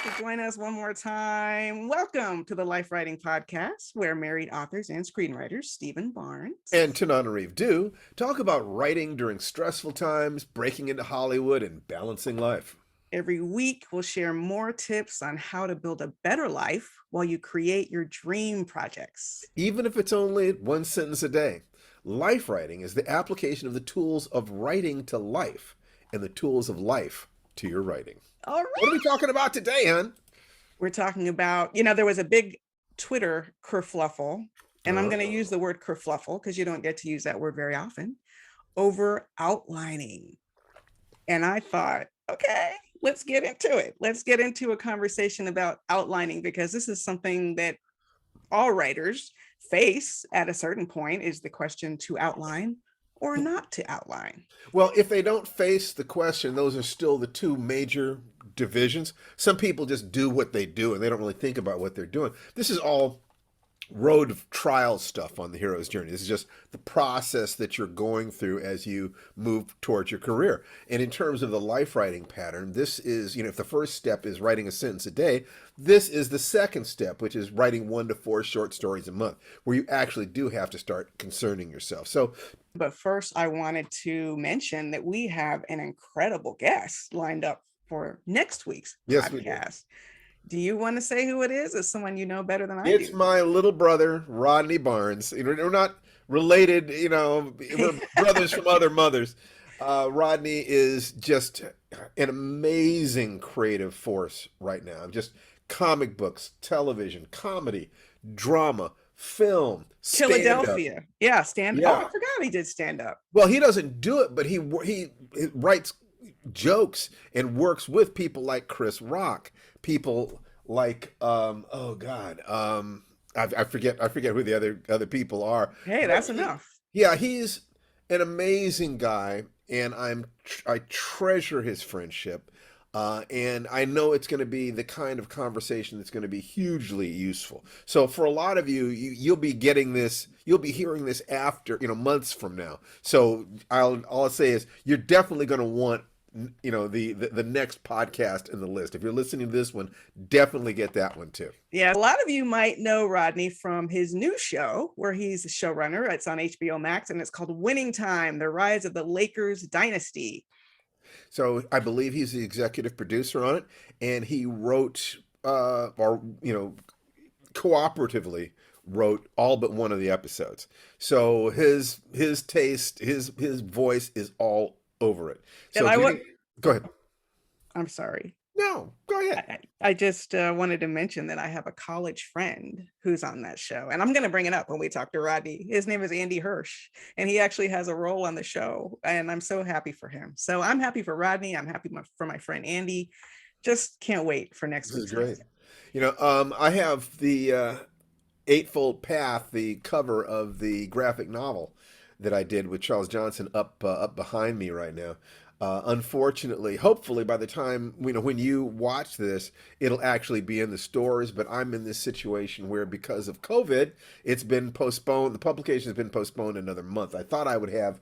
have to join us one more time. Welcome to the Lifewriting Podcast, where married authors and screenwriters, Stephen Barnes and Tananarive do talk about writing during stressful times, breaking into Hollywood, and balancing life. Every week, we'll share more tips on how to build a better life while you create your dream projects. Even if it's only one sentence a day, life writing is the application of the tools of writing to life and the tools of life to your writing. All right. What are we talking about today, hon? We're talking about, there was a big Twitter kerfluffle, and I'm going to use the word kerfluffle because you don't get to use that word very often, over outlining. And I thought, okay, let's get into it. Let's get into a conversation about outlining, because this is something that all writers face at a certain point, is the question to outline or not to outline. Well, if they don't face the question, those are still the two major divisions. Some people just do what they do and they don't really think about what they're doing. This is all road trial stuff on the hero's journey. This is just the process that you're going through as you move towards your career. And in terms of the life writing pattern, this is, if the first step is writing a sentence a day, this is the second step, which is writing 1 to 4 short stories a month, where you actually do have to start concerning yourself. But first, I wanted to mention that we have an incredible guest lined up for next week's podcast. Do you want to say who it is? It's someone you know better than I do. It's my little brother, Rodney Barnes. We're not related, we're brothers from other mothers. Rodney is just an amazing creative force right now. Just comic books, television, comedy, drama, film, Philadelphia. Yeah, stand up. Yeah. Oh, I forgot he did stand up. Well, he doesn't do it, but he writes jokes and works with people like Chris Rock, people like I forget who the other people are. Hey, that's enough. Yeah, he's an amazing guy, and I treasure his friendship. And I know it's going to be the kind of conversation that's going to be hugely useful. So for a lot of you'll be getting this, you'll be hearing this after, months from now. So all I'll say is you're definitely going to want, the next podcast in the list. If you're listening to this one, definitely get that one too. Yeah, a lot of you might know Rodney from his new show where he's the showrunner. It's on HBO Max, and it's called Winning Time: The Rise of the Lakers Dynasty. So I believe he's the executive producer on it, and he wrote, cooperatively wrote all but one of the episodes. So his taste, his voice is all over it. So go ahead. I'm sorry. No, go ahead. I just wanted to mention that I have a college friend who's on that show, and I'm going to bring it up when we talk to Rodney. His name is Andy Hirsch, and he actually has a role on the show, and I'm so happy for him. So I'm happy for Rodney. I'm happy for my friend Andy. Just can't wait for next week. This is great. I have the Eightfold Path, the cover of the graphic novel that I did with Charles Johnson up behind me right now. Unfortunately, hopefully by the time, when you watch this, it'll actually be in the stores, but I'm in this situation where because of COVID, it's been postponed. The publication has been postponed another month. I thought I would have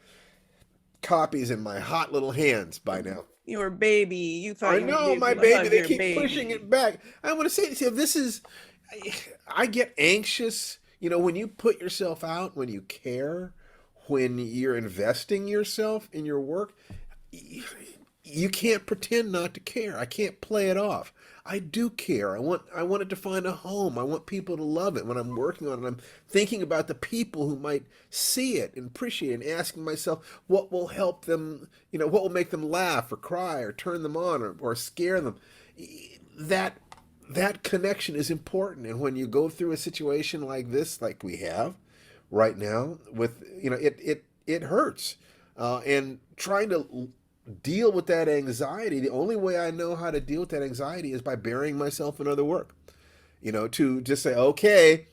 copies in my hot little hands by now. Your baby, you thought I know, my baby, they keep pushing it back. I want to say this is, I get anxious, when you put yourself out, when you care, when you're investing yourself in your work, you can't pretend not to care. I can't play it off. I do care. I want it to find a home. I want people to love it when I'm working on it. I'm thinking about the people who might see it and appreciate it, and asking myself what will help them, what will make them laugh or cry or turn them on or scare them. That connection is important. And when you go through a situation like this, like we have right now, with it hurts. And trying to deal with that anxiety, the only way I know how to deal with that anxiety is by burying myself in other work. To just say, okay,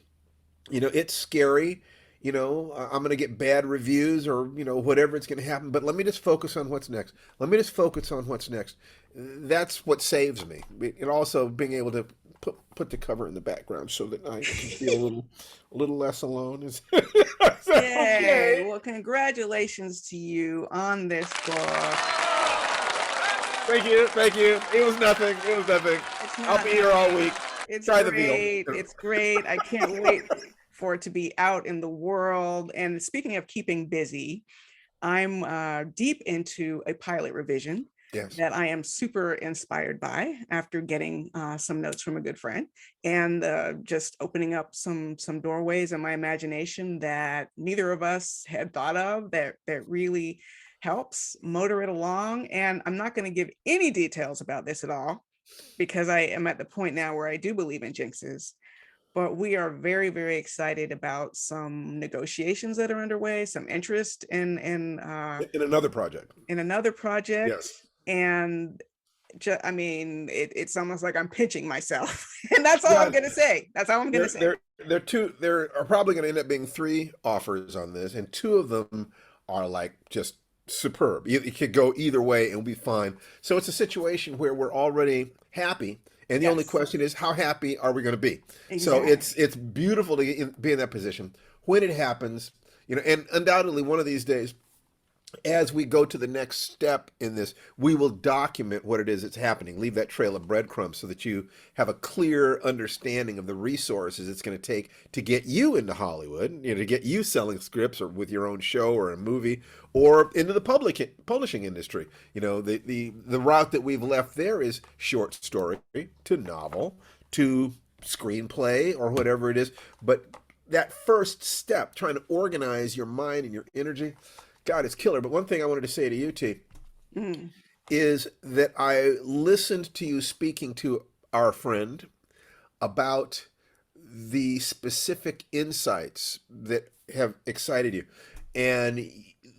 it's scary, I'm going to get bad reviews or, whatever it's going to happen, but let me just focus on what's next. That's what saves me. And also being able to put the cover in the background so that I can feel a little less alone. Okay. Well, congratulations to you on this book. Thank you. Thank you. It was nothing. It was nothing. It's I'll not be here all week. nothing. It's Try the veal. great. It's great. I can't wait for it to be out in the world. And speaking of keeping busy, I'm deep into a pilot revision Yes. that I am super inspired by after getting some notes from a good friend and just opening up some doorways in my imagination that neither of us had thought of that really helps motor it along. And I'm not going to give any details about this at all because I am at the point now where I do believe in jinxes. But we are very, very excited about some negotiations that are underway, some interest In another project. in another project, Yes. and I mean, it's almost like I'm pinching myself, and that's all I'm Yeah. gonna say. That's all I'm gonna There, say. there, there are probably going to end up being three offers on this, and two of them are like just superb. It could go either way and we'll be fine. So it's a situation where we're already happy, and the only Yes, question is how happy are we going to be? So exactly. it's beautiful to be in that position when it happens, and undoubtedly one of these days, as we go to the next step in this, we will document what it is that's happening. Leave that trail of breadcrumbs so that you have a clear understanding of the resources it's going to take to get you into Hollywood, to get you selling scripts or with your own show or a movie or into the publishing industry. The route that we've left there is short story to novel to screenplay or whatever it is. But that first step, trying to organize your mind and your energy, God, it's killer. But one thing I wanted to say to you, T, Mm. is that I listened to you speaking to our friend about the specific insights that have excited you. And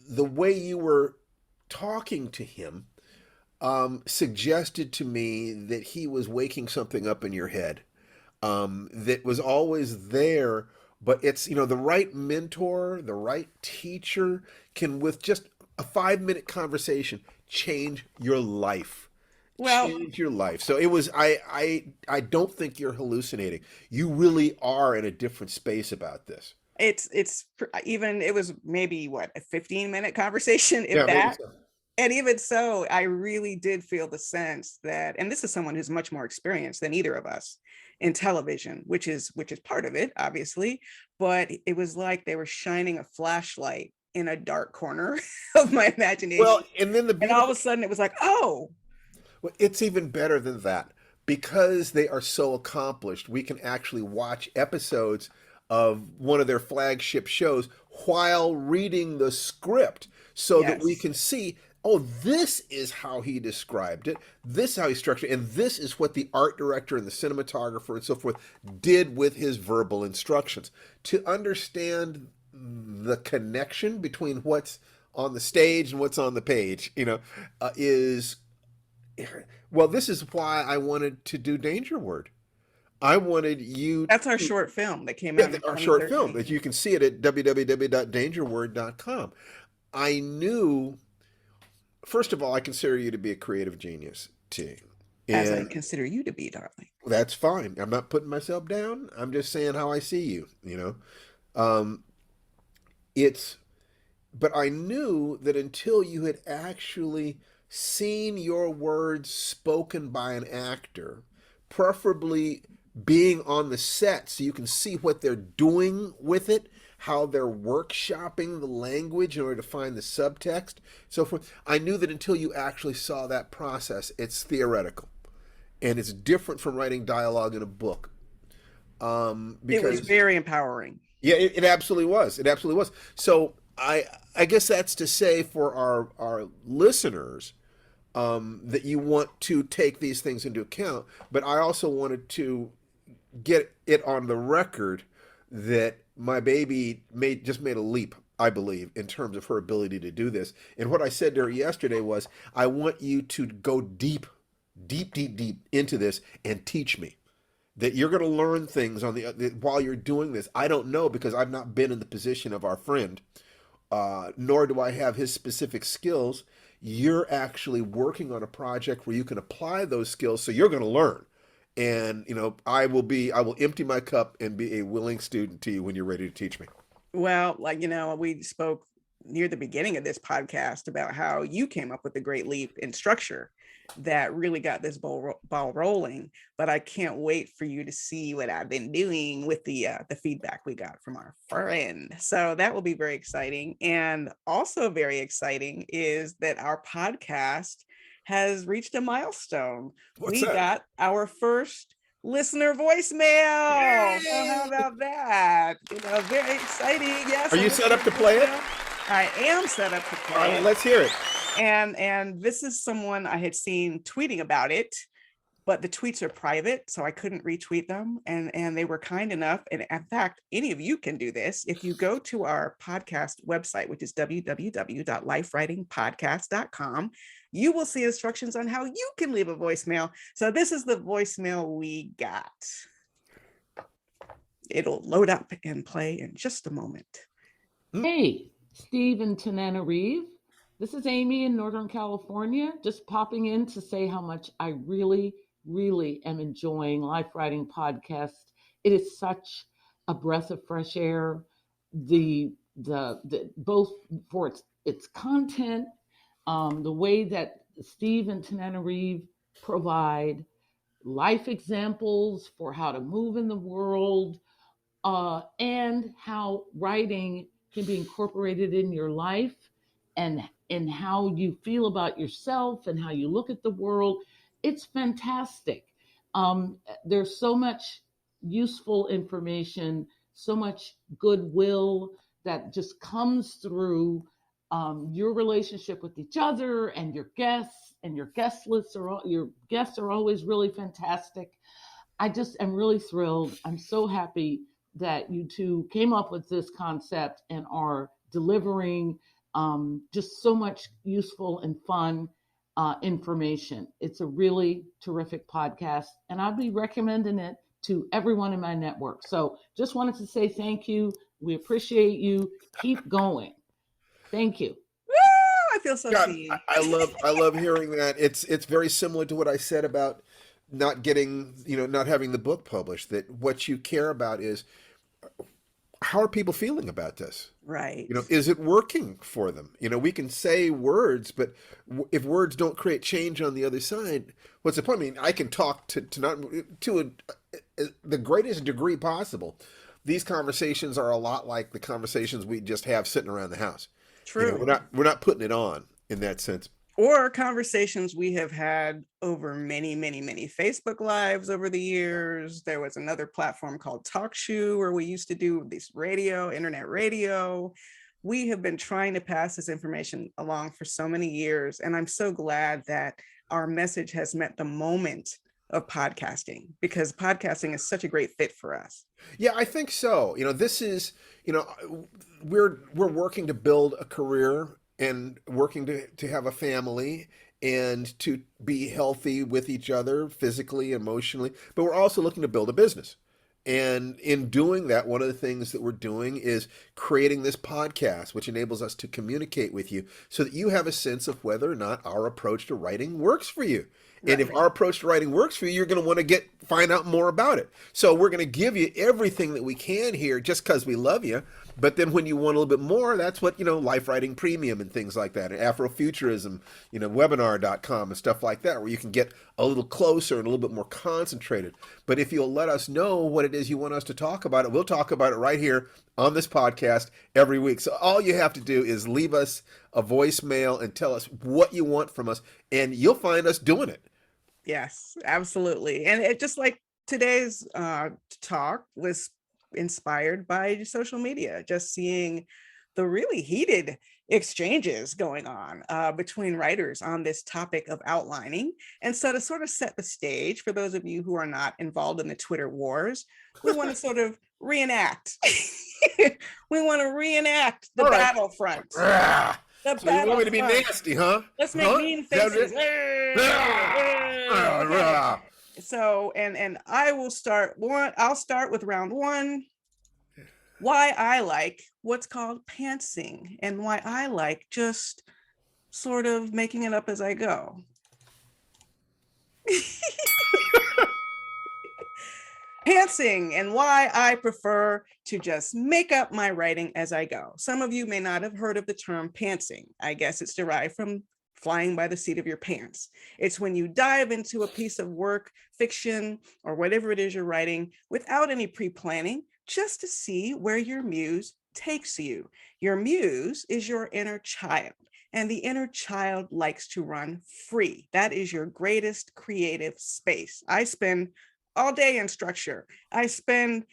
the way you were talking to him suggested to me that he was waking something up in your head that was always there. But it's, the right mentor, the right teacher can, with just a 5-minute conversation, change your life. Well, Change your life. So it was, I don't think you're hallucinating. You really are in a different space about this. even it was maybe what, a 15-minute conversation, if Yeah, maybe that. so. And even so, I really did feel the sense that, and this is someone who's much more experienced than either of us in television, which is part of it, obviously, but it was like they were shining a flashlight in a dark corner of my Well, imagination. and then the And all of beautiful, a sudden it was like, oh, well, it's even better than that. Because they are so accomplished, we can actually watch episodes of one of their flagship shows while reading the script so that we yes. can see, oh, this is how he described it, this is how he structured it, and this is what the art director and the cinematographer and so forth did with his verbal instructions. To understand the connection between what's on the stage and what's on the page, is, well, this is why I wanted to do Danger Word. I wanted you That's our to, short film that came yeah, out in our short film 2013. that you can see it at www.dangerword.com. I knew, first of all, I consider you to be a creative genius, T. As I And consider you to be, darling. that's fine. I'm not putting myself down. I'm just saying how I see you. Um, it's, but I knew that until you had actually seen your words spoken by an actor, preferably being on the set so you can see what they're doing with it, how they're workshopping the language in order to find the subtext, so forth. I knew that until you actually saw that process, it's theoretical. And it's different from writing dialogue in a book. It was Because very empowering. yeah, it absolutely was. It absolutely was. So I guess that's to say for our listeners, that you want to take these things into account. But I also wanted to get it on the record that my baby just made a leap, I believe, in terms of her ability to do this. And what I said to her yesterday was, I want you to go deep, deep, deep, deep into this and teach me that you're going to learn things while you're doing this. I don't know because I've not been in the position of our friend, nor do I have his specific skills. You're actually working on a project where you can apply those skills, so you're going to learn. And I will empty my cup and be a willing student to you when you're ready to teach me. Well, like, we spoke near the beginning of this podcast about how you came up with the great leap in structure that really got this ball rolling. But I can't wait for you to see what I've been doing with the feedback we got from our friend. So that will be very exciting. And also very exciting is that our podcast has reached a milestone. What's We that? got our first listener voicemail. So how Yay! about that? Very exciting. Yes. Are you set up to play it? I am set up to play it. Let's hear it. And this is someone I had seen tweeting about it, but the tweets are private, so I couldn't retweet them. And they were kind enough. And in fact, any of you can do this. If you go to our podcast website, which is www.lifewritingpodcast.com, you will see instructions on how you can leave a voicemail. So this is the voicemail we got. It'll load up and play in just a moment. Hey, Steve and Tananarive. This is Amy in Northern California, just popping in to say how much I really, really am enjoying Lifewriting Podcast. It is such a breath of fresh air. The both for its content, the way that Steve and Tananarive provide life examples for how to move in the world, and how writing can be incorporated in your life, and how you feel about yourself and how you look at the world. It's fantastic. There's so much useful information, so much goodwill that just comes through your relationship with each other and your guests, and your guest lists your guests are always really fantastic. I just am really thrilled. I'm so happy that you two came up with this concept and are delivering just so much useful and fun information. It's a really terrific podcast, and I'll be recommending it to everyone in my network. So just wanted to say thank you. We appreciate you. Keep going. Thank you. Woo! I feel so seen. I love hearing that. It's very similar to what I said about not getting, not having the book published. That what you care about is, how are people feeling about this? Right. Is it working for them? We can say words, but if words don't create change on the other side, what's the point? I mean, I can talk to the greatest degree possible. These conversations are a lot like the conversations we just have sitting around the house. True. We're not putting it on in that sense. Or conversations we have had over many, many, many Facebook Lives over the years. There was another platform called TalkShoe where we used to do this internet radio. We have been trying to pass this information along for so many years. And I'm so glad that our message has met the moment of podcasting, because podcasting is such a great fit for us. Yeah, I think so. This is, we're working to build a career and working to have a family and to be healthy with each other physically, emotionally, but we're also looking to build a business. And in doing that, one of the things that we're doing is creating this podcast, which enables us to communicate with you so that you have a sense of whether or not our approach to writing works for you. And if our approach to writing works for you, you're going to want to find out more about it. So we're going to give you everything that we can here just because we love you. But then when you want a little bit more, that's what, Life Writing Premium and things like that, and Afrofuturism, webinar.com and stuff like that, where you can get a little closer and a little bit more concentrated. But if you'll let us know what it is you want us to talk about, we'll talk about it right here on this podcast every week. So all you have to do is leave us a voicemail and tell us what you want from us, and you'll find us doing it. Yes, absolutely. And it just like today's talk was inspired by social media, just seeing the really heated exchanges going on between writers on this topic of outlining. And so to sort of set the stage for those of you who are not involved in the Twitter wars, we want to sort of reenact. We want to reenact the battlefront. So you want me to be nasty, huh? Let's make mean faces. So, and I will start I'll start with round one. Why I like what's called pantsing, and why I like just sort of making it up as I go. Pantsing, and why I prefer to just make up my writing as I go. Some of you may not have heard of the term pantsing. I guess it's derived from flying by the seat of your pants. It's when you dive into a piece of work, fiction, or whatever it is you're writing without any pre-planning, just to see where your muse takes you. Your muse is your inner child, and the inner child likes to run free. That is your greatest creative space. I spend all day in structure. I spend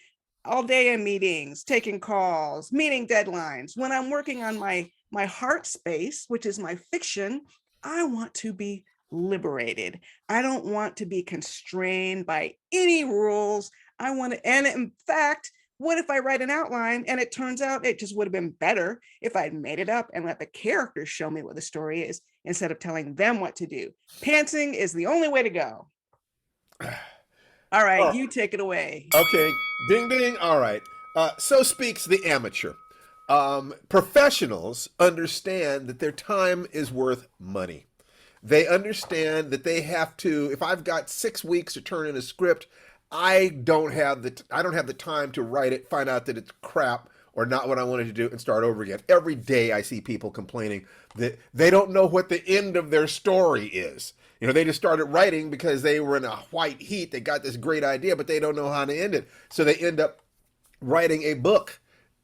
all day in meetings, taking calls, meeting deadlines. When I'm working on my heart space, which is my fiction, I want to be liberated. I don't want to be constrained by any rules. I want to, and in fact, what if I write an outline and it turns out it just would have been better if I'd made it up and let the characters show me what the story is instead of telling them what to do. Pantsing is the only way to go. All right, you take it away. Okay, ding ding. All right. So speaks the amateur. Professionals understand that their time is worth money. They understand that they have to. If I've got 6 weeks to turn in a script, I don't have the time to write it, find out that it's crap or not what I wanted to do, and start over again. Every day I see people complaining that they don't know what the end of their story is. You know, they just started writing because they were in a white heat. They got this great idea, but they don't know how to end it. So they end up writing a book,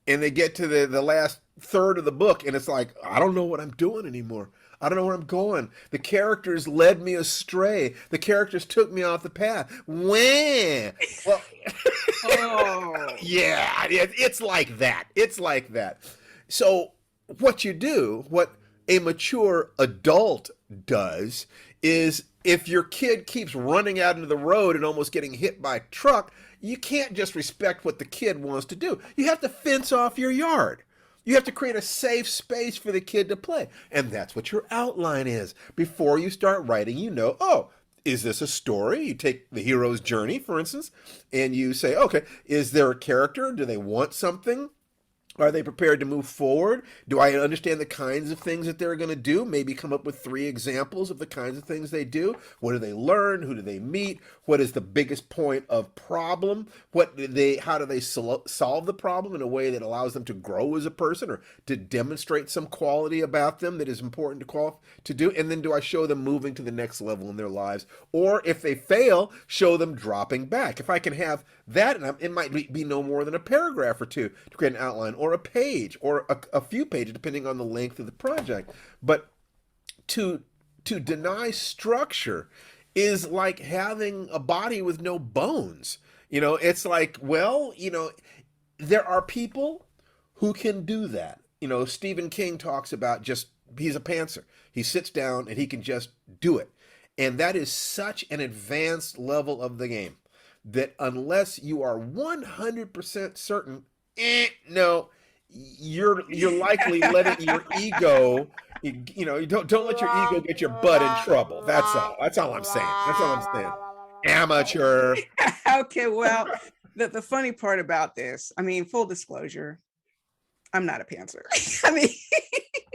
and they get to the last third of the book, and it's like, I don't know what I'm doing anymore. I don't know where I'm going. The characters led me astray. The characters took me off the path. When? Well, Oh, yeah, it's like that. It's like that. So what you do, what a mature adult does, is if your kid keeps running out into the road and almost getting hit by a truck, you can't just respect what the kid wants to do. You have to fence off your yard. You have to create a safe space for the kid to play. And that's what your outline is. Before you start writing, you know, oh, is this a story? You take the hero's journey, for instance, and you say, okay, is there a character? Do they want something? Are they prepared to move forward? Do I understand the kinds of things that they're going to do? Maybe come up with 3 examples of the kinds of things they do. What do they learn? Who do they meet? What is the biggest point of problem? How do they solve the problem in a way that allows them to grow as a person or to demonstrate some quality about them that is important to do? And then do I show them moving to the next level in their lives? Or if they fail, show them dropping back. If I can have that, and it might be no more than a paragraph or 2 to create an outline, or a page, or a few pages, depending on the length of the project. But to deny structure is like having a body with no bones. You know, it's like, well, you know, there are people who can do that. You know, Stephen King talks about he's a pantser. He sits down and he can just do it. And that is such an advanced level of the game that unless you are 100% certain, no, you're likely letting your ego, you know, you don't let your ego get your butt in trouble. That's all I'm saying. That's all I'm saying. Amateur. okay. Well, the funny part about this, I mean, full disclosure, I'm not a pantser. I mean,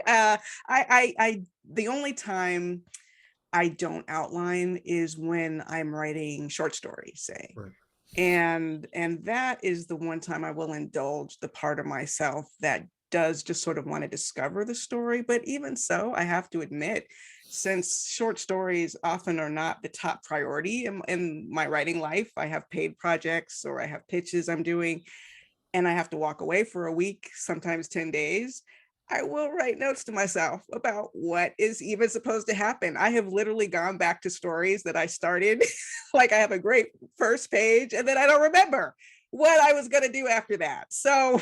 I the only time I don't outline is when I'm writing short stories, say. Right. And that is the one time I will indulge the part of myself that does just sort of want to discover the story. But even so, I have to admit, since short stories often are not the top priority in my writing life, I have paid projects or I have pitches I'm doing, and I have to walk away for a week, sometimes 10 days. I will write notes to myself about what is even supposed to happen. I have literally gone back to stories that I started, like I have a great first page, and then I don't remember what I was going to do after that. So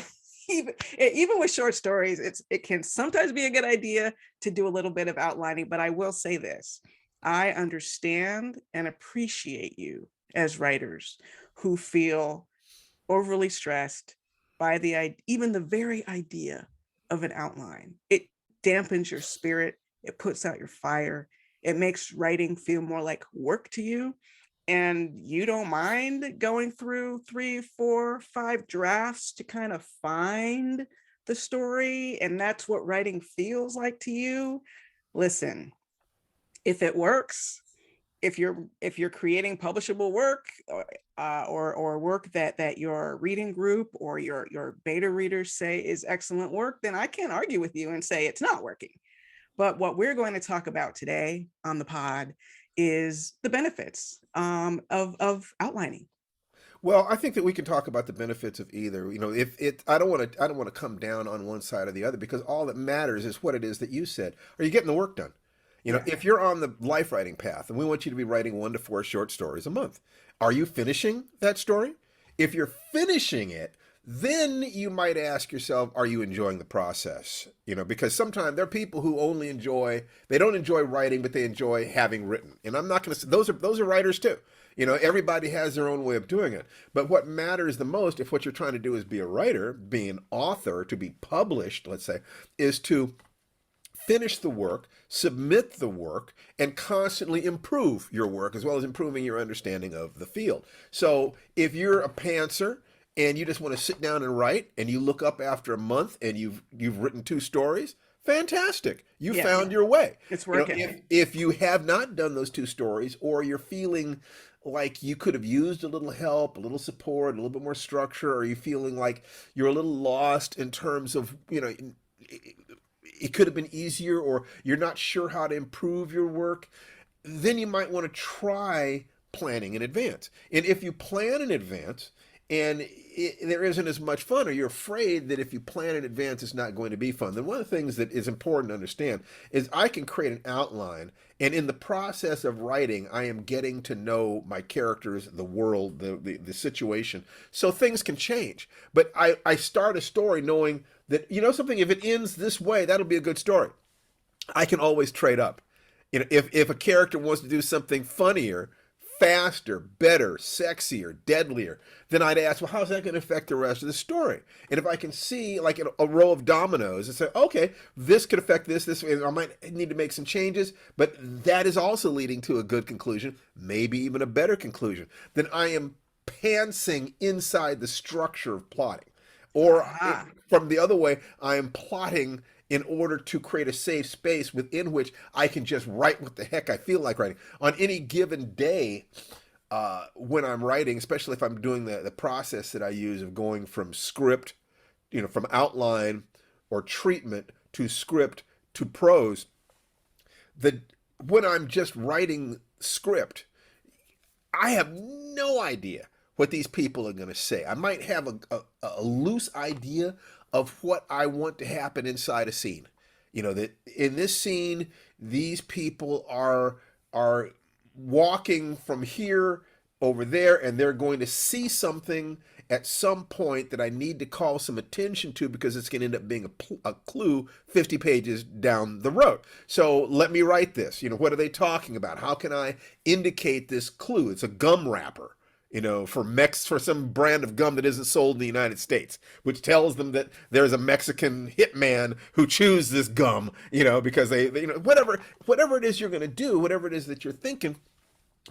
even with short stories, it can sometimes be a good idea to do a little bit of outlining, but I will say this. I understand and appreciate you as writers who feel overly stressed by even the very idea of an outline. It dampens your spirit. It puts out your fire. It makes writing feel more like work to you. And you don't mind going through 3, 4, 5 drafts to kind of find the story. And that's what writing feels like to you. Listen, if it works, if you're creating publishable work, or work that your reading group or your beta readers say is excellent work, then I can't argue with you and say it's not working. But what we're going to talk about today on the pod is the benefits of outlining. Well, I think that we can talk about the benefits of either. If it, I don't want to come down on one side or the other, because all that matters is what it is that you said. Are you getting the work done? Yeah. If you're on the life writing path and we want you to be writing 1 to 4 short stories a month, are you finishing that story? If you're finishing it, then you might ask yourself, are you enjoying the process? Because sometimes there are people who they don't enjoy writing, but they enjoy having written. And I'm not going to say those are writers too. Everybody has their own way of doing it. But what matters the most, if what you're trying to do is be a writer, be an author, to be published, let's say, is to finish the work, submit the work, and constantly improve your work, as well as improving your understanding of the field. So if you're a pantser and you just want to sit down and write, and you look up after a month and you've written 2 stories, fantastic. You found your way. It's working. If you have not done those 2 stories, or you're feeling like you could have used a little help, a little support, a little bit more structure, or you feeling like you're a little lost in terms of, it could have been easier, or you're not sure how to improve your work, then you might want to try planning in advance. And if you plan in advance and there isn't as much fun, or you're afraid that if you plan in advance it's not going to be fun, then one of the things that is important to understand is I can create an outline, and in the process of writing I am getting to know my characters, the world, the situation, so things can change. But I start a story knowing that, something, if it ends this way, that'll be a good story. I can always trade up. If a character wants to do something funnier, faster, better, sexier, deadlier, then I'd ask, well, how's that going to affect the rest of the story? And if I can see like a row of dominoes and say, okay, this could affect this, I might need to make some changes, but that is also leading to a good conclusion, maybe even a better conclusion, then I am pantsing inside the structure of plotting. Or from the other way, I am plotting in order to create a safe space within which I can just write what the heck I feel like writing. On any given day, when I'm writing, especially if I'm doing the process that I use of going from script, from outline or treatment to script to prose, when I'm just writing script, I have no idea what these people are going to say. I might have a loose idea of what I want to happen inside a scene. That in this scene, these people are walking from here over there, and they're going to see something at some point that I need to call some attention to, because it's going to end up being a clue 50 pages down the road. So let me write this. What are they talking about? How can I indicate this clue? It's a gum wrapper, for some brand of gum that isn't sold in the United States, which tells them that there's a Mexican hitman who chews this gum, because they whatever it is you're going to do, whatever it is that you're thinking,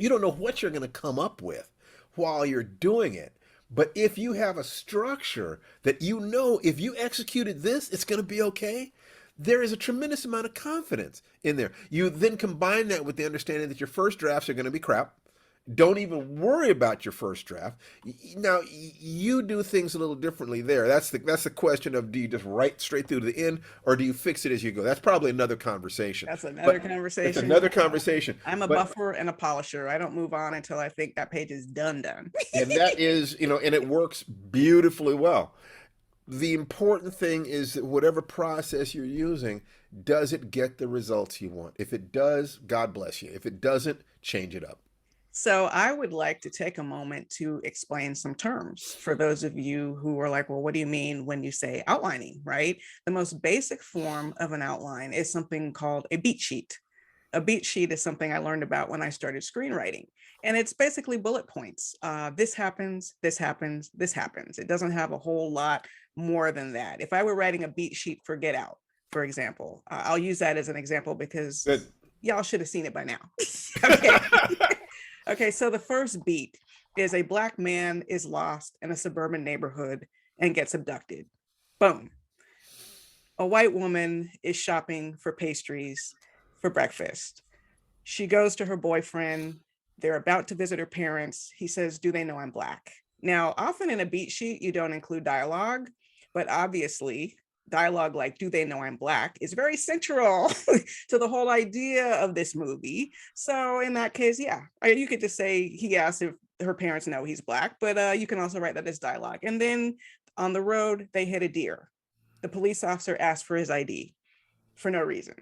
you don't know what you're going to come up with while you're doing it. But if you have a structure that if you executed this, it's going to be okay, there is a tremendous amount of confidence in there. You then combine that with the understanding that your first drafts are going to be crap. Don't even worry about your first draft. Now, you do things a little differently there. That's the question of, do you just write straight through to the end, or do you fix it as you go? That's probably another conversation. That's another conversation. It's another conversation. I'm a buffer and a polisher. I don't move on until I think that page is done. And that is, and it works beautifully well. The important thing is that whatever process you're using, does it get the results you want? If it does, God bless you. If it doesn't, change it up. So I would like to take a moment to explain some terms for those of you who are like, well, what do you mean when you say outlining, right? The most basic form of an outline is something called a beat sheet. A beat sheet is something I learned about when I started screenwriting. And it's basically bullet points. This happens, this happens, this happens. It doesn't have a whole lot more than that. If I were writing a beat sheet for Get Out, for example, I'll use that as an example because y'all should have seen it by now. Okay. Okay, so the first beat is a Black man is lost in a suburban neighborhood and gets abducted. Boom. A white woman is shopping for pastries for breakfast. She goes to her boyfriend. They're about to visit her parents. He says, "Do they know I'm Black?" Now, often in a beat sheet, you don't include dialogue, but obviously, dialogue like "Do they know I'm Black" is very central to the whole idea of this movie. So, in that case, yeah, you could just say he asked if her parents know he's Black, but you can also write that as dialogue. And then on the road, they hit a deer. The police officer asked for his ID for no reason.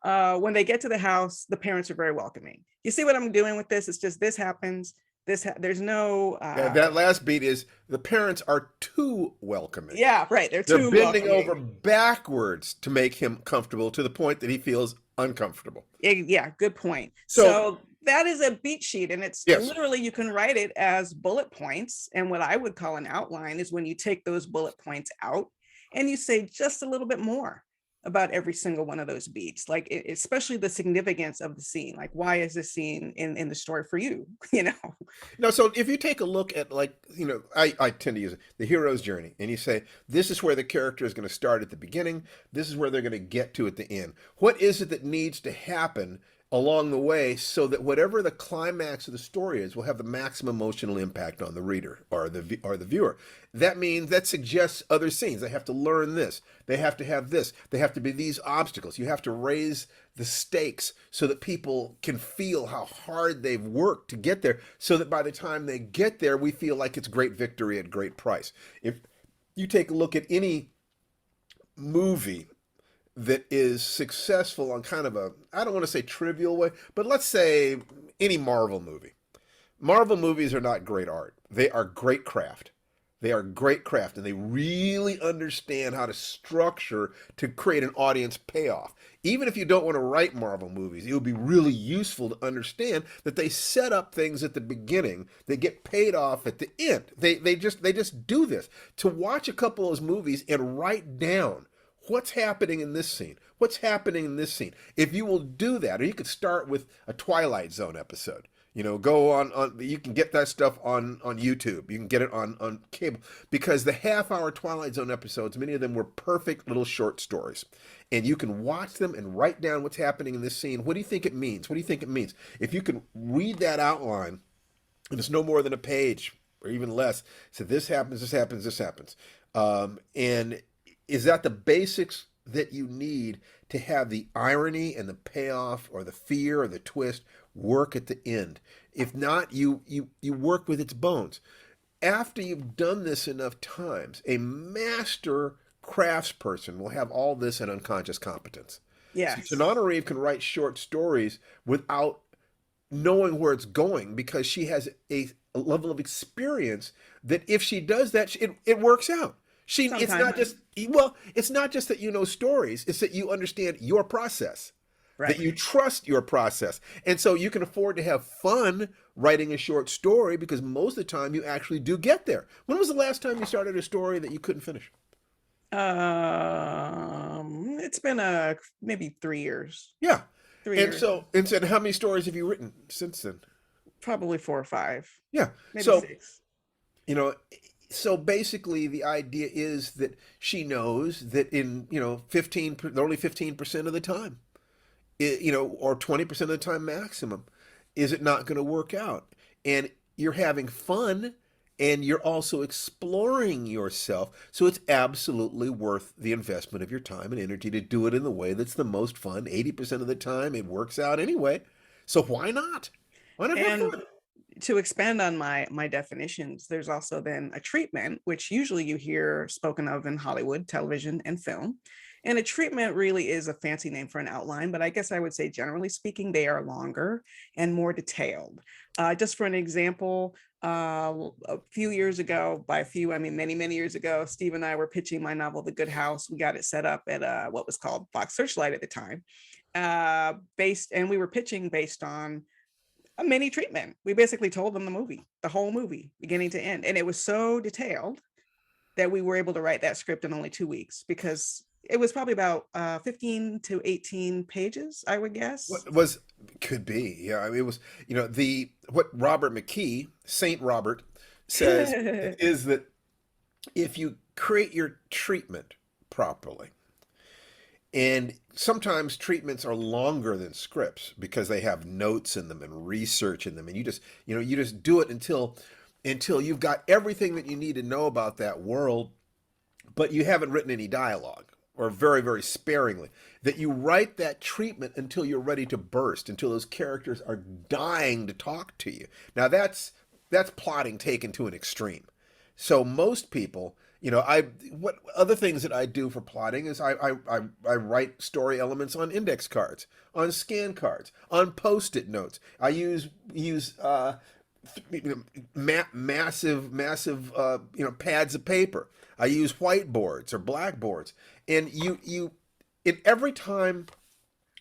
When they get to the house, the parents are very welcoming. You see what I'm doing with this? It's just this happens. There's no. Yeah, that last beat is the parents are too welcoming. Yeah, right. They're They're too bending welcoming. over backwards to make him comfortable to the point that he feels uncomfortable. Yeah, good point. So, So that is a beat sheet, and it's yes. literally you can write it as bullet points. And what I would call an outline is when you take those bullet points out and you say just a little bit more about every single one of those beats, like especially the significance of the scene. Like, why is this scene in the story for you? You know? No, so if you take a look at, like, I tend to use it, the hero's journey, and you say, this is where the character is going to start at the beginning, this is where they're going to get to at the end. What is it that needs to happen along the way so that whatever the climax of the story is will have the maximum emotional impact on the reader or the viewer? That means that suggests other scenes. They have to learn this. They have to have this. They have to be these obstacles. You have to raise the stakes so that people can feel how hard they've worked to get there, so that by the time they get there, we feel like it's great victory at great price. If you take a look at any movie that is successful on kind of a, I don't want to say trivial way, but let's say any Marvel movie. Marvel movies are not great art. They are great craft. They are great craft, and they really understand how to structure to create an audience payoff. Even if you don't want to write Marvel movies, it would be really useful to understand that they set up things at the beginning that get paid off at the end. They just do this. To watch a couple of those movies and write down what's happening in this scene, what's happening in this scene. If you will do that, or you could start with a Twilight Zone episode. Go on, you can get that stuff on YouTube. You can get it on cable, because the half-hour Twilight Zone episodes, many of them were perfect little short stories. And you can watch them and write down what's happening in this scene. What do you think it means? What do you think it means? If you can read that outline, and it's no more than a page or even less, so this happens, this happens, this happens. And is that the basics that you need to have the irony and the payoff or the fear or the twist work at the end? If not, you work with its bones. After you've done this enough times, a master craftsperson will have all this in unconscious competence. Yes. So Tananarive can write short stories without knowing where it's going, because she has a level of experience that if she does that, it works out. It's not just, well, it's not just that you know stories, it's that you understand your process, right, that you trust your process. And so you can afford to have fun writing a short story, because most of the time you actually do get there. When was the last time you started a story that you couldn't finish? It's been maybe 3 years. Yeah. 3 years. So how many stories have you written since then? Probably 4 or 5. Yeah. Maybe so 6. So basically, the idea is that she knows that in only 15% of the time, or 20% of the time maximum, is it not going to work out. And you're having fun, and you're also exploring yourself. So it's absolutely worth the investment of your time and energy to do it in the way that's the most fun. 80% of the time, it works out anyway. So why not? Why not have fun? To expand on my definitions, there's also then a treatment, which usually you hear spoken of in Hollywood, television, and film. And a treatment really is a fancy name for an outline, but I guess I would say, generally speaking, they are longer and more detailed. Just for an example, a few years ago, by a few, I mean many, many years ago, Steve and I were pitching my novel, The Good House. We got it set up at what was called Fox Searchlight at the time, and we were pitching based on a mini treatment. We basically told them the whole movie, beginning to end. And it was so detailed that we were able to write that script in only 2 weeks, because it was probably about 15 to 18 pages, I would guess. Could be. Yeah. I mean, it was, what Robert McKee, Saint Robert, says is that if you create your treatment properly, And sometimes treatments are longer than scripts because they have notes in them and research in them. And you just do it until you've got everything that you need to know about that world, but you haven't written any dialogue, or very, very sparingly. That you write that treatment until you're ready to burst, until those characters are dying to talk to you. Now that's plotting taken to an extreme. So most people, what other things that I do for plotting is I write story elements on index cards, on scan cards, on post-it notes. I use massive pads of paper. I use whiteboards or blackboards, and in every time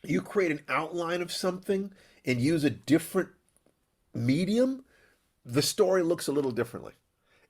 you create an outline of something and use a different medium, the story looks a little differently.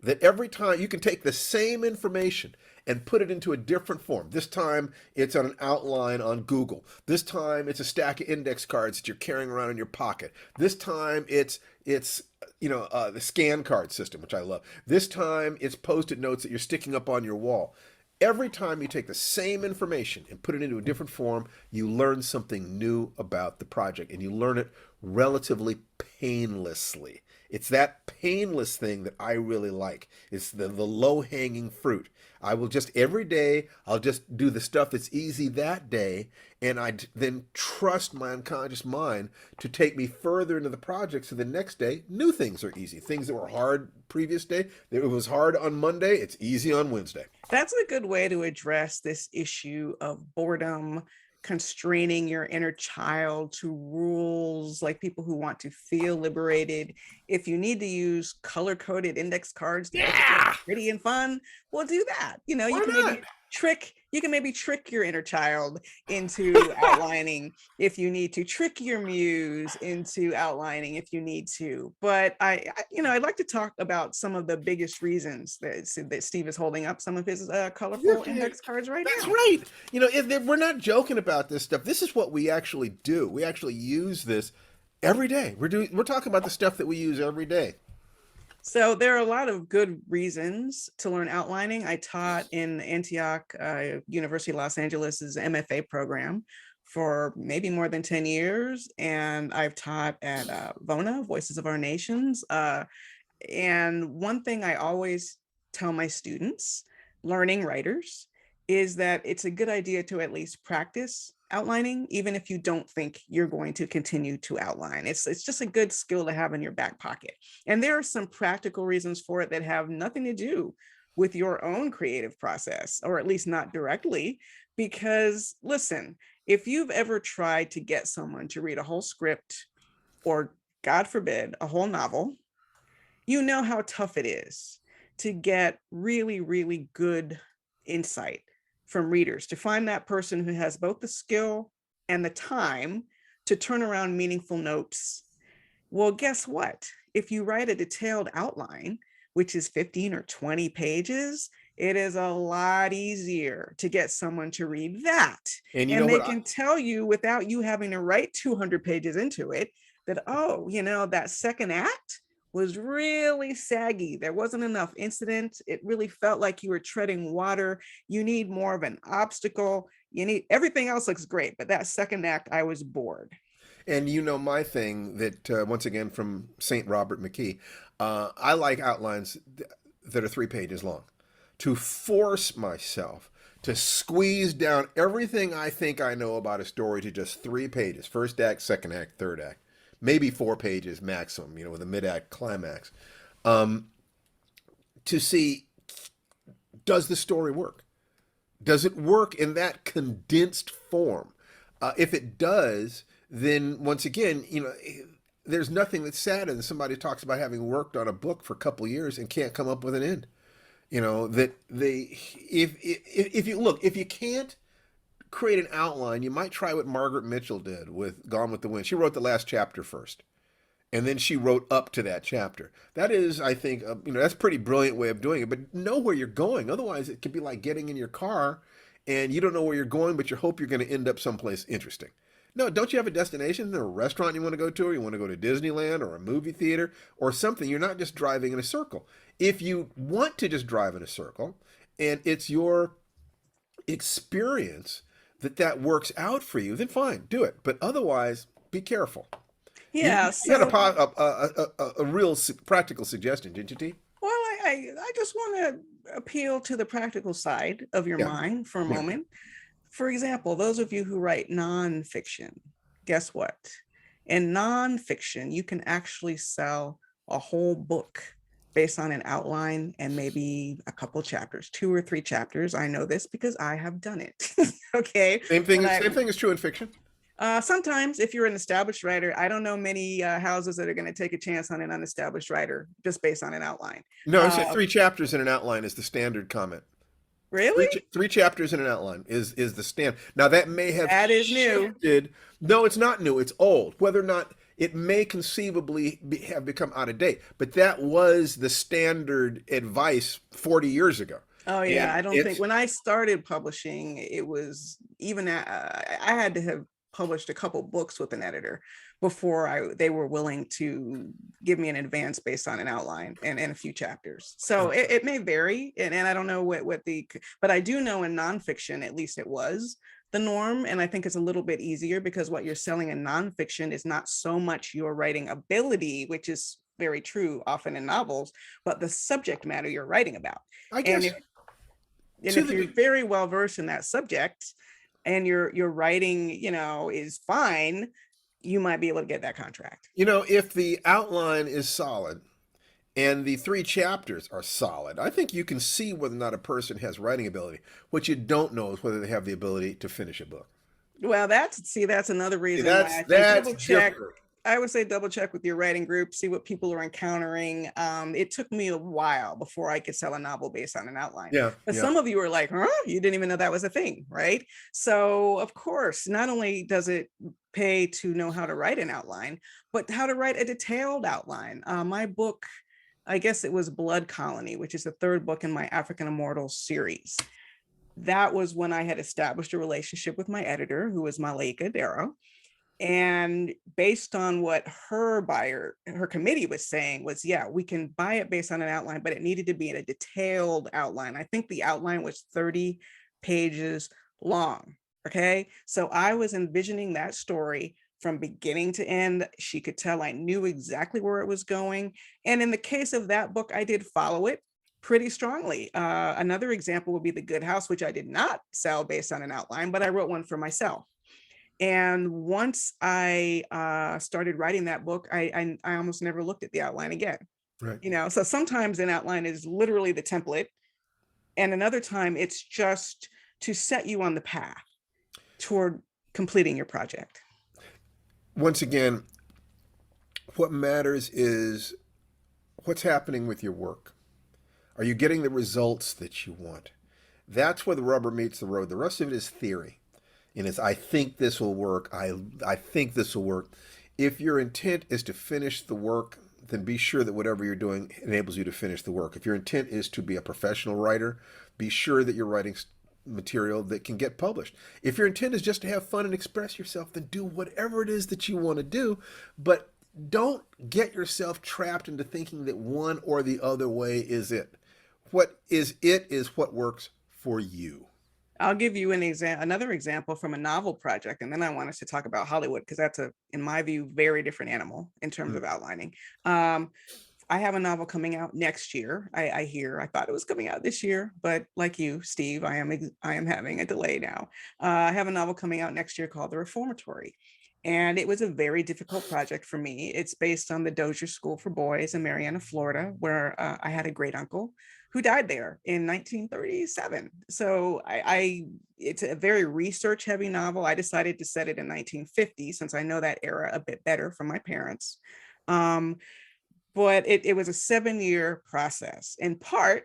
That every time you can take the same information and put it into a different form. This time it's on an outline on Google. This time it's a stack of index cards that you're carrying around in your pocket. This time it's the scan card system, which I love. This time it's post-it notes that you're sticking up on your wall. Every time you take the same information and put it into a different form, you learn something new about the project, and you learn it relatively painlessly. It's that painless thing that I really like. It's the low-hanging fruit. I will just, every day, I'll just do the stuff that's easy that day, and I then trust my unconscious mind to take me further into the project, so the next day, new things are easy. Things that were hard previous day, it was hard on Monday, it's easy on Wednesday. That's a good way to address this issue of boredom, constraining your inner child to rules, like people who want to feel liberated. If you need to use color-coded index cards to make it look pretty and fun, well, do that. You Why can not? maybe trick your inner child into outlining if you need to, trick your muse into outlining if you need to. But I'd like to talk about some of the biggest reasons that Steve is holding up some of his colorful index cards right That's now. right. We're not joking about this stuff. This is what we actually do. We actually use this every day. We're talking about the stuff that we use every day. So there are a lot of good reasons to learn outlining. I taught in Antioch, University of Los Angeles's MFA program for maybe more than 10 years. And I've taught at VONA, Voices of Our Nations. And one thing I always tell my students, learning writers, is that it's a good idea to at least practice outlining, even if you don't think you're going to continue to outline. It's just a good skill to have in your back pocket. And there are some practical reasons for it that have nothing to do with your own creative process, or at least not directly. Because listen, if you've ever tried to get someone to read a whole script, or God forbid, a whole novel, you know how tough it is to get really, really good insight from readers, to find that person who has both the skill and the time to turn around meaningful notes. Well, guess what? If you write a detailed outline, which is 15 or 20 pages, it is a lot easier to get someone to read that. And they can tell you, without you having to write 200 pages into it, that, that second act was really saggy. There wasn't enough incident. It really felt like you were treading water. You need more of an obstacle. Everything else looks great, but that second act, I was bored. And my thing that, once again, from St. Robert McKee, I like outlines that are 3 pages long, to force myself to squeeze down everything I think I know about a story to just 3 pages, first act, second act, third act. Maybe 4 pages maximum, with a mid-act climax, to see, does the story work? Does it work in that condensed form? If it does, then once again, there's nothing that's sadder than somebody talks about having worked on a book for a couple of years and can't come up with an end. If you can't create an outline, you might try what Margaret Mitchell did with Gone with the Wind. She wrote the last chapter first, and then she wrote up to that chapter. That is, I think, that's a pretty brilliant way of doing it, but know where you're going. Otherwise, it could be like getting in your car and you don't know where you're going, but you hope you're going to end up someplace interesting. No, don't you have a destination? Is there a restaurant you want to go to, or you want to go to Disneyland or a movie theater or something? You're not just driving in a circle. If you want to just drive in a circle and it's your experience that works out for you, then fine, do it. But otherwise, be careful. Yeah, You had so a real practical suggestion, didn't you, T? well, I just want to appeal to the practical side of your Yeah. mind for a Yeah. moment. For example, those of you who write nonfiction, guess what? In nonfiction, you can actually sell a whole book based on an outline and maybe a couple chapters, 2 or 3 chapters. I know this because I have done it. Okay. Same thing. When I, Same thing is true in fiction. sometimes, if you're an established writer, I don't know many houses that are going to take a chance on an unestablished writer just based on an outline. No, I said Uh, 3 chapters in an outline is the standard comment. really? Three chapters in an outline is the stand. Now that may have That is new. shifted. No, it's not new. It's old. Whether or not it may conceivably have become out of date, but that was the standard advice 40 years ago. Oh yeah, And I don't think it's when I started publishing, it was even I had to have published a couple books with an editor before they were willing to give me an advance based on an outline and a few chapters. So it may vary, and I don't know but I do know in nonfiction, at least it was the norm, and I think it's a little bit easier because what you're selling in nonfiction is not so much your writing ability, which is very true often in novels, but the subject matter you're writing about. I And guess if you're very well versed in that subject and your writing, is fine, you might be able to get that contract. if the outline is solid and the 3 chapters are solid, I think you can see whether or not a person has writing ability. What you don't know is whether they have the ability to finish a book. Well, that's another reason why I think That's double check. different. I would say double check with your writing group, see what people are encountering. It took me a while before I could sell a novel based on an outline. Yeah, But yeah. some of you are like, huh? You didn't even know that was a thing, right? So of course, not only does it pay to know how to write an outline, but how to write a detailed outline. My book, I guess it was Blood Colony, which is the 3rd book in my African Immortals series. That was when I had established a relationship with my editor, who was Malika Darrow. And based on what her committee was saying was, yeah, we can buy it based on an outline, but it needed to be in a detailed outline. I think the outline was 30 pages long. Okay. So I was envisioning that story from beginning to end. She could tell I knew exactly where it was going. And in the case of that book, I did follow it pretty strongly. Another example would be The Good House, which I did not sell based on an outline, but I wrote one for myself. And once I started writing that book, I almost never looked at the outline again. Right. So sometimes an outline is literally the template, and another time it's just to set you on the path toward completing your project. Once again, what matters is what's happening with your work. Are you getting the results that you want? That's where the rubber meets the road. The rest of it is theory. And it's, I think this will work. I think this will work. If your intent is to finish the work, then be sure that whatever you're doing enables you to finish the work. If your intent is to be a professional writer, be sure that you're writing material that can get published. If your intent is just to have fun and express yourself, then do whatever it is that you want to do. But don't get yourself trapped into thinking that one or the other way is it. What is it is what works for you. I'll give you another example from a novel project, and then I want us to talk about Hollywood, because that's in my view, very different animal in terms of outlining. I have a novel coming out next year. I thought it was coming out this year, but like you, Steve, I am having a delay now. I have a novel coming out next year called The Reformatory. And it was a very difficult project for me. It's based on the Dozier School for Boys in Marianna, Florida, where I had a great uncle who died there in 1937. So it's a very research heavy novel. I decided to set it in 1950 since I know that era a bit better from my parents. But it was a 7-year process, in part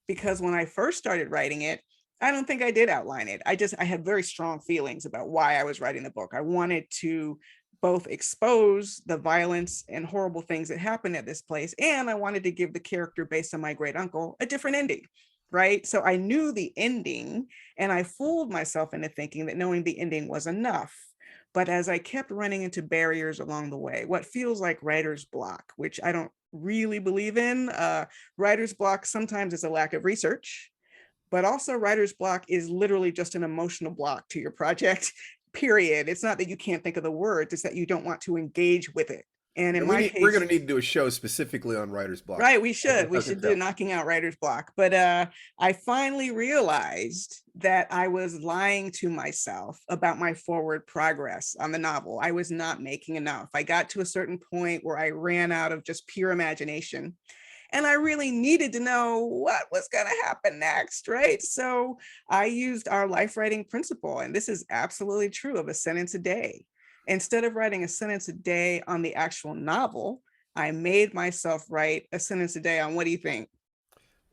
because when I first started writing it, I don't think I did outline it. I had very strong feelings about why I was writing the book. I wanted to both expose the violence and horrible things that happened at this place, and I wanted to give the character based on my great uncle a different ending, right? So I knew the ending, and I fooled myself into thinking that knowing the ending was enough. But as I kept running into barriers along the way, what feels like writer's block, which I don't really believe in, writer's block sometimes is a lack of research. but also writer's block is literally just an emotional block to your project, period. It's not that you can't think of the words, it's that you don't want to engage with it. And in my We're case, going to need to do a show specifically on writer's block. right, we should do knocking out writer's block. But I finally realized that I was lying to myself about my forward progress on the novel. I was not making enough. I got to a certain point where I ran out of just pure imagination. And I really needed to know what was going to happen next, right? So I used our life writing principle, and this is absolutely true, of a sentence a day. Instead of writing a sentence a day on the actual novel, I made myself write a sentence a day on, what do you think?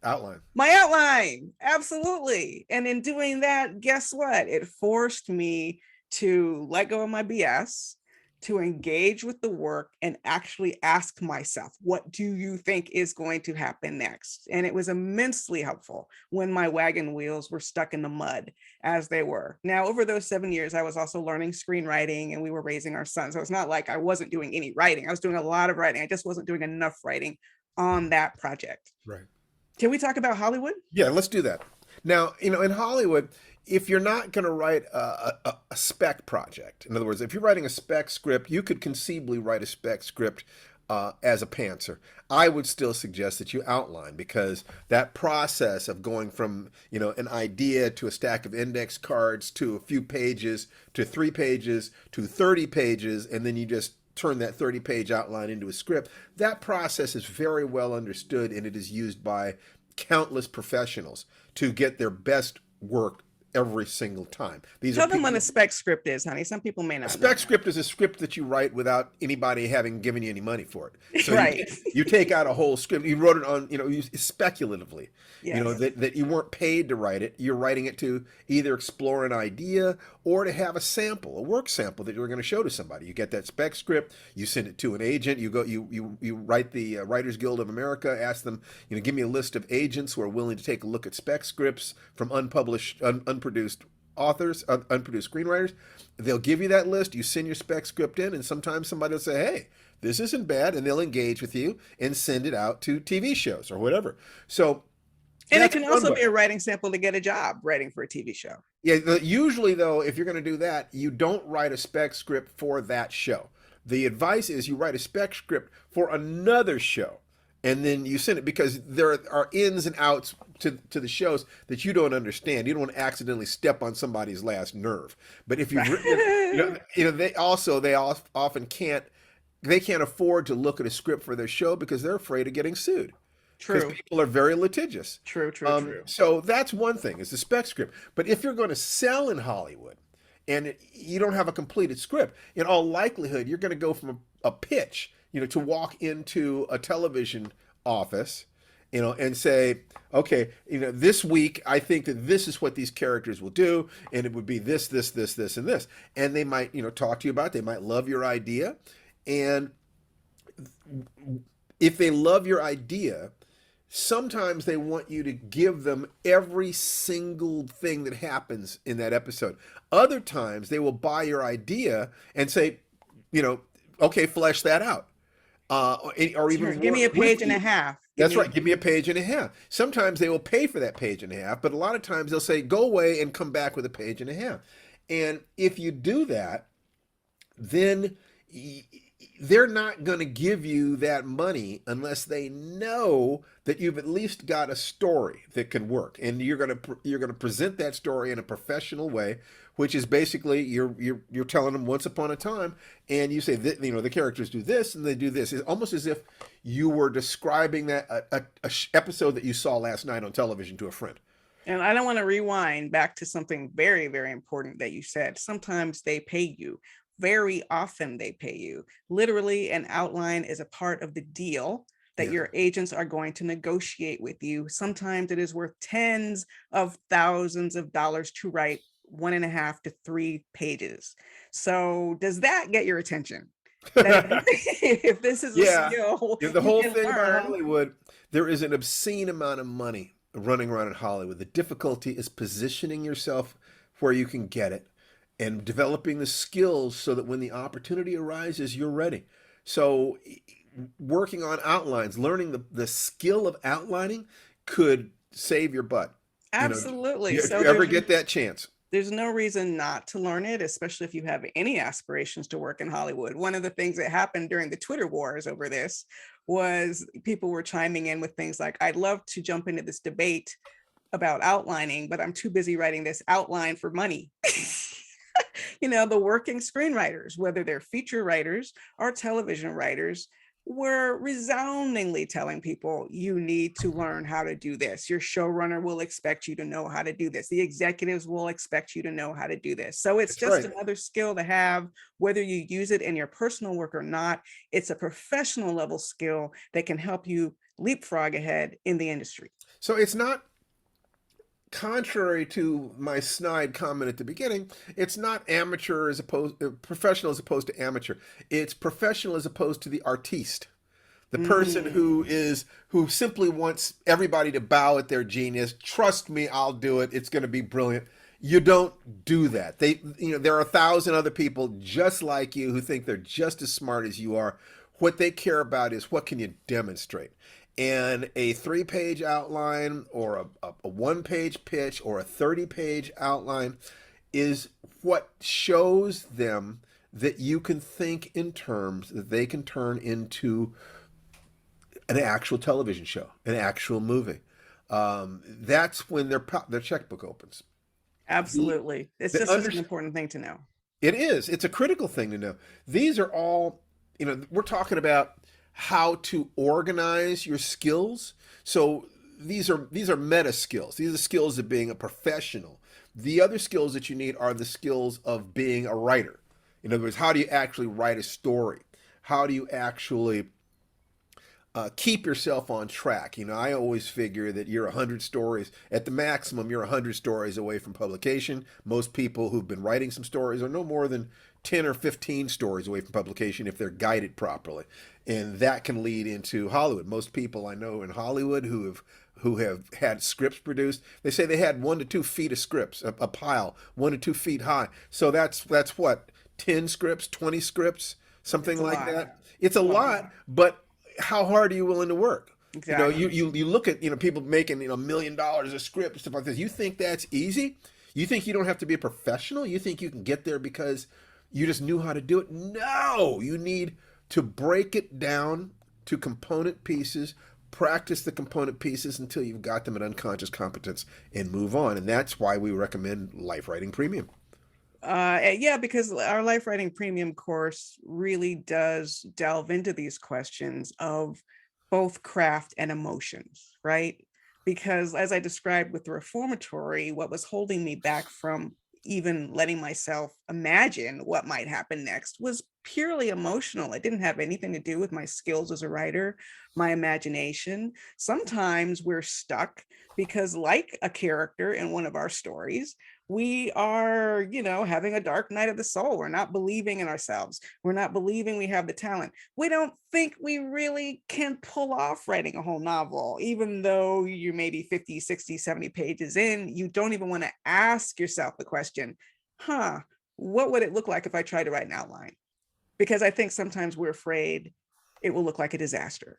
Outline. My outline, absolutely. And in doing that, guess what? It forced me to let go of my BS, to engage with the work and actually ask myself, what do you think is going to happen next? And it was immensely helpful when my wagon wheels were stuck in the mud, as they were. Now, over those 7 years, I was also learning screenwriting, and we were raising our son. So it's not like I wasn't doing any writing. I was doing a lot of writing. I just wasn't doing enough writing on that project. Right. Can we talk about Hollywood? Yeah, let's do that. Now, in Hollywood, if you're not going to write a spec project, in other words, if you're writing a spec script, you could conceivably write a spec script as a pantser. I would still suggest that you outline, because that process of going from, an idea to a stack of index cards to a few pages to 3 pages to 30 pages, and then you just turn that 30-page outline into a script, that process is very well understood, and it is used by countless professionals to get their best work every single time. Tell them what a spec script is, honey. Some people may not know. A spec script is a script that you write without anybody having given you any money for it. So right. You take out a whole script. You wrote it on, speculatively. Yes. That you weren't paid to write it. You're writing it to either explore an idea or to have a sample, a work sample that you're going to show to somebody. You get that spec script, you send it to an agent. You write the Writers Guild of America, ask them, give me a list of agents who are willing to take a look at spec scripts from unproduced authors, unproduced screenwriters. They'll give you that list. You send your spec script in, and sometimes somebody will say, hey, this isn't bad, and they'll engage with you and send it out to TV shows or whatever. So, and it can also be a writing sample to get a job writing for a TV show. Yeah, usually though, if you're going to do that, you don't write a spec script for that show. The advice is you write a spec script for another show, and then you send it, because there are ins and outs to the shows that you don't understand. You don't want to accidentally step on somebody's last nerve. But if you've written, they often can't afford to look at a script for their show because they're afraid of getting sued. True. Because people are very litigious. True. So that's one thing, is the spec script. But if you're going to sell in Hollywood and you don't have a completed script, in all likelihood, you're going to go from a pitch, to walk into a television office, and say, okay, this week I think that this is what these characters will do, and it would be this, and this. And they might, talk to you about it. They might love your idea. And if they love your idea, sometimes they want you to give them every single thing that happens in that episode. Other times they will buy your idea and say, okay, flesh that out. Or even give me a page and a half. That's right. Give me a page and a half. Sometimes they will pay for that page and a half, but a lot of times they'll say, go away and come back with a page and a half. And if you do that, then they're not going to give you that money unless they know that you've at least got a story that can work, and you're going to present that story in a professional way, which is basically you're telling them once upon a time, and you say that, the characters do this and they do this. It's almost as if you were describing that a episode that you saw last night on television to a friend. And I don't want to rewind back to something very, very important that you said. Sometimes they pay you. Very often they pay you. Literally, an outline is a part of the deal that your agents are going to negotiate with you. Sometimes it is worth tens of thousands of dollars to write 1.5 to 3 pages. So does that get your attention? If this is a skill, the whole thing about Hollywood, there is an obscene amount of money running around in Hollywood. The difficulty is positioning yourself where you can get it, and developing the skills so that when the opportunity arises, you're ready. So working on outlines, learning the skill of outlining could save your butt. You know, Absolutely. if So you ever get that chance. there's no reason not to learn it, especially if you have any aspirations to work in Hollywood. One of the things that happened during the Twitter wars over this was people were chiming in with things like, I'd love to jump into this debate about outlining, but I'm too busy writing this outline for money. The working screenwriters, whether they're feature writers or television writers, were resoundingly telling people, you need to learn how to do this. Your showrunner will expect you to know how to do this. The executives will expect you to know how to do this. So it's That's just right. another skill to have, whether you use it in your personal work or not. It's a professional level skill that can help you leapfrog ahead in the industry. So it's not, contrary to my snide comment at the beginning, it's not amateur as opposed professional as opposed to amateur. It's professional as opposed to the artiste. The person who simply wants everybody to bow at their genius. Trust me, I'll do it. It's going to be brilliant. You don't do that. There are 1,000 other people just like you who think they're just as smart as you are. What they care about is what can you demonstrate. And a 3-page outline or a 1-page pitch or a 30-page outline is what shows them that you can think in terms that they can turn into an actual television show, an actual movie. That's when their checkbook opens. Absolutely. It's just such an important thing to know. It is. It's a critical thing to know. These are all, we're talking about how to organize your skills. So these are meta skills. These are skills of being a professional. The other skills that you need are the skills of being a writer. In other words, how do you actually write a story? How do you actually keep yourself on track? I always figure that you're 100 stories, at the maximum, you're 100 stories away from publication. Most people who've been writing some stories are no more than 10 or 15 stories away from publication if they're guided properly. And that can lead into Hollywood. Most people I know in Hollywood who have had scripts produced, they say they had 1 to 2 feet of scripts, a pile, 1 to 2 feet high. So that's what, 10 scripts, 20 scripts, something like that. It's a lot, but how hard are you willing to work? Exactly. You look at people making $1 million a script and stuff like this. You think that's easy? You think you don't have to be a professional? You think you can get there because you just knew how to do it? No, you need to break it down to component pieces, practice the component pieces until you've got them at unconscious competence, and move on. And that's why we recommend Lifewriting Premium. Yeah, because our Lifewriting Premium course really does delve into these questions of both craft and emotions, right? Because as I described with the reformatory, what was holding me back from even letting myself imagine what might happen next was purely emotional. It didn't have anything to do with my skills as a writer, my imagination. Sometimes we're stuck because, like a character in one of our stories, we are, having a dark night of the soul. We're not believing in ourselves. We're not believing we have the talent. We don't think we really can pull off writing a whole novel, even though you're maybe 50, 60, 70 pages in. You don't even want to ask yourself the question, what would it look like if I tried to write an outline? Because I think sometimes we're afraid it will look like a disaster,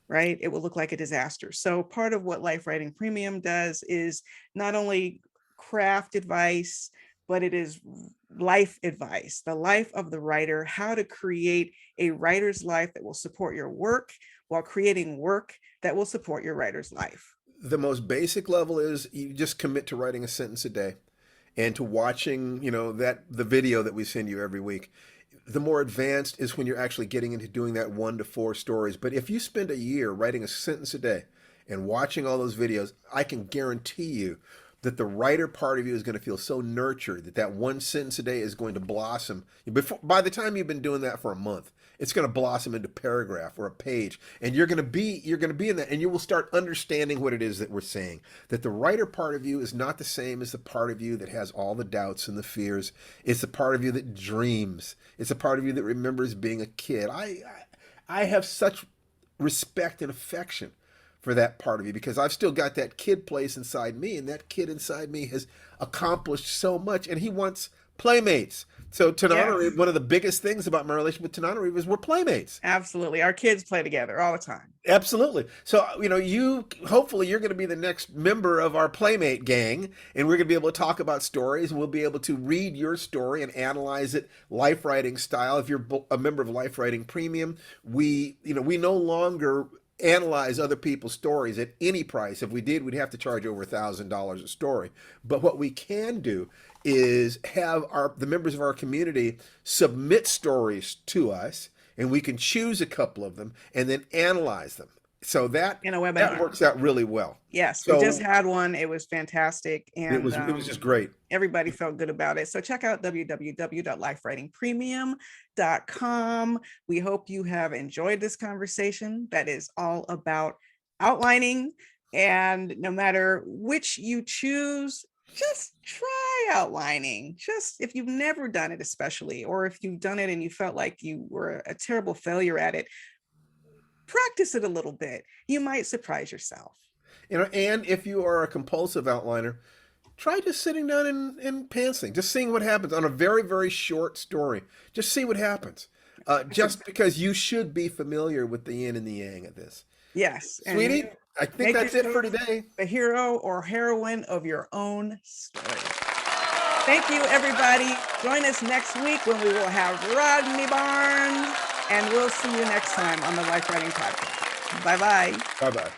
right? It will look like a disaster. So part of what Lifewriting Premium does is not only craft advice, but it is life advice, the life of the writer, how to create a writer's life that will support your work while creating work that will support your writer's life. The most basic level is you just commit to writing a sentence a day and to watching, the video that we send you every week. The more advanced is when you're actually getting into doing that 1 to 4 stories. But if you spend a year writing a sentence a day and watching all those videos, I can guarantee you that the writer part of you is going to feel so nurtured that one sentence a day is going to blossom. By the time you've been doing that for a month, it's going to blossom into paragraph or a page, and you're going to be in that, and you will start understanding what it is that we're saying. That the writer part of you is not the same as the part of you that has all the doubts and the fears. It's the part of you that dreams. It's a part of you that remembers being a kid. I have such respect and affection for that part of you because I've still got that kid place inside me, and that kid inside me has accomplished so much, and he wants Playmates. So Yes. Tananarive, one of the biggest things about my relation with Tananarive is we're playmates. Absolutely. Our kids play together all the time. Absolutely. So, you hopefully you're going to be the next member of our Playmate gang, and we're going to be able to talk about stories, and we'll be able to read your story and analyze it life writing style. If you're a member of Lifewriting Premium, we no longer analyze other people's stories at any price. If we did, we'd have to charge over $1,000 a story. But what we can do is have the members of our community submit stories to us, and we can choose a couple of them and then analyze them. So that In a webinar. works out really well. Yes, we So just had one. It was fantastic, it was and just great. everybody felt good about it. So check out www.lifewritingpremium.com. We hope you have enjoyed this conversation that is all about outlining. And no matter which you choose, just try outlining. Just if you've never done it, especially, or if you've done it and you felt like you were a terrible failure at it, practice it a little bit. You might surprise yourself. And if you are a compulsive outliner, try just sitting down and pantsing, just seeing what happens on a very, very short story. Just see what happens. Just because you should be familiar with the yin and the yang of this. Yes. Sweetie, I think that's it for today. The hero or heroine of your own story. Thank you, everybody. Join us next week when we will have Rodney Barnes, and we'll see you next time on the Life Writing Podcast. Bye-bye. Bye-bye.